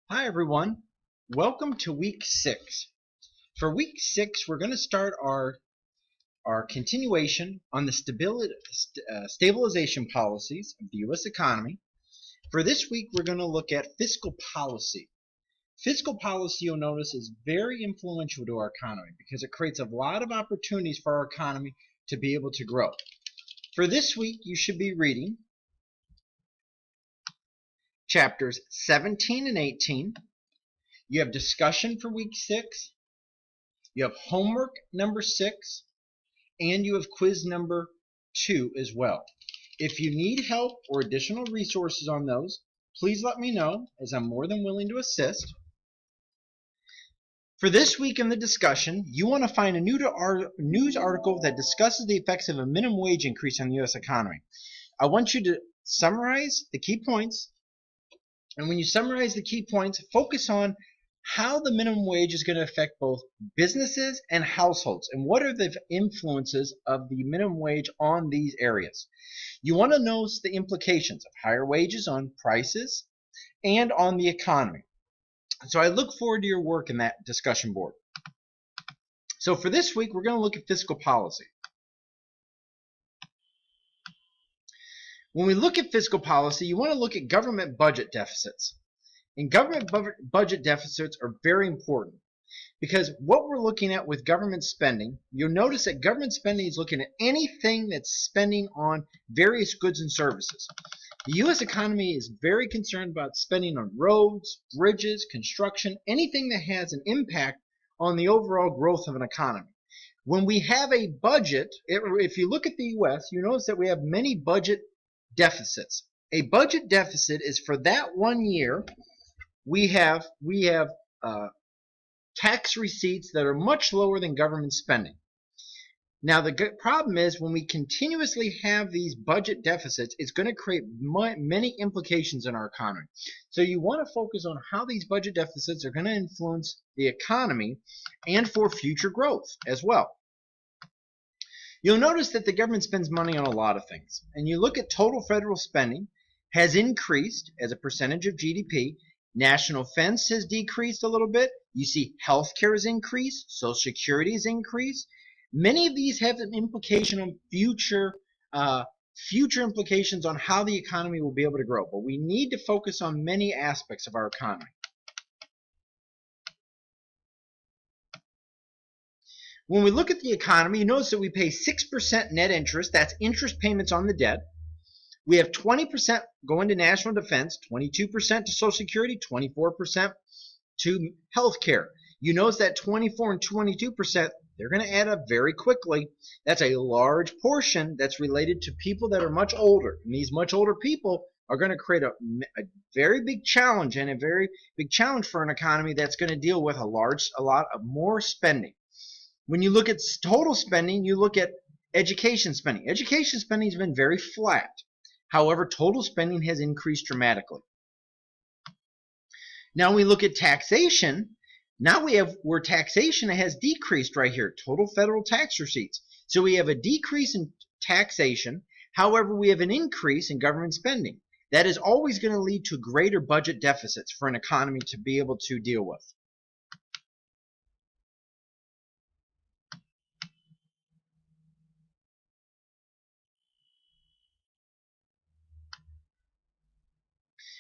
Hi everyone, welcome to week 6. For week 6 we're going to start our continuation on the stabilization policies of the U.S. economy. For this week we're going to look at fiscal policy. Fiscal policy, you'll notice, is very influential to our economy because it creates a lot of opportunities for our economy to be able to grow. For this week you should be reading chapters 17 and 18. You have discussion for week 6. You have homework number 6. And you have quiz number 2 as well. If you need help or additional resources on those, please let me know, as I'm more than willing to assist. For this week in the discussion, you want to find a news article that discusses the effects of a minimum wage increase on the U.S. economy. I want you to summarize the key points. And when you summarize the key points, focus on how the minimum wage is going to affect both businesses and households, and what are the influences of the minimum wage on these areas. You want to know the implications of higher wages on prices and on the economy. So I look forward to your work in that discussion board. So for this week, we're going to look at fiscal policy. When we look at fiscal policy, you want to look at government budget deficits. And government budget deficits are very important because what we're looking at with government spending, you'll notice that government spending is looking at anything that's spending on various goods and services. The U.S. economy is very concerned about spending on roads, bridges, construction, anything that has an impact on the overall growth of an economy. When we have a budget, if you look at the U.S., you notice that we have many budget deficits. A budget deficit is for that one year. We have tax receipts that are much lower than government spending. Now the problem is when we continuously have these budget deficits, it's going to create many implications in our economy. So you want to focus on how these budget deficits are going to influence the economy and for future growth as well. You'll notice that the government spends money on a lot of things. And you look at total federal spending has increased as a percentage of GDP. National defense has decreased a little bit. You see healthcare has increased. Social Security has increased. Many of these have an implication on future implications on how the economy will be able to grow. But we need to focus on many aspects of our economy. When we look at the economy, you notice that we pay 6% net interest. That's interest payments on the debt. We have 20% going to national defense, 22% to Social Security, 24% to health care. You notice that 24 and 22%, they're going to add up very quickly. That's a large portion that's related to people that are much older. And these much older people are going to create a very big challenge, and a very big challenge for an economy that's going to deal with a lot of more spending. When you look at total spending, you look at education spending. Education spending has been very flat. However, total spending has increased dramatically. Now we look at taxation. Now we have where taxation has decreased right here, total federal tax receipts. So we have a decrease in taxation. However, we have an increase in government spending. That is always going to lead to greater budget deficits for an economy to be able to deal with.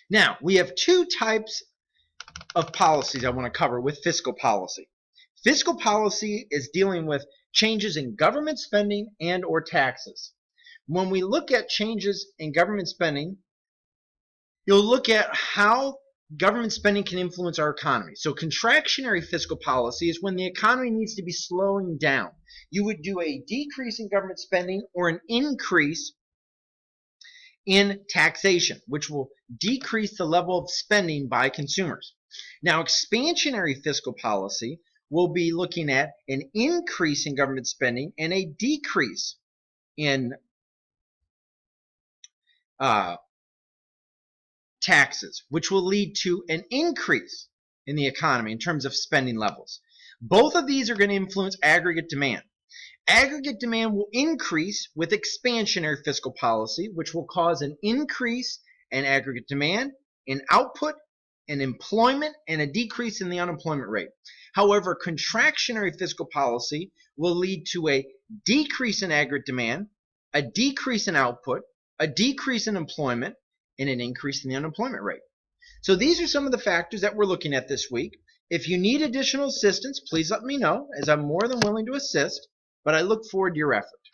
Now, we have two types of policies I want to cover with fiscal policy. Fiscal policy is dealing with changes in government spending and or taxes. When we look at changes in government spending, you'll look at how government spending can influence our economy. So contractionary fiscal policy is when the economy needs to be slowing down. You would do a decrease in government spending or an increase in taxation, which will decrease the level of spending by consumers. Now, expansionary fiscal policy will be looking at an increase in government spending and a decrease in taxes, which will lead to an increase in the economy in terms of spending levels. Both of these are going to influence aggregate demand. Aggregate demand will increase with expansionary fiscal policy, which will cause an increase in aggregate demand, in output, in employment and a decrease in the unemployment rate. However, contractionary fiscal policy will lead to a decrease in aggregate demand, a decrease in output, a decrease in employment, and an increase in the unemployment rate. So these are some of the factors that we're looking at this week. If you need additional assistance, please let me know, as I'm more than willing to assist, but I look forward to your effort.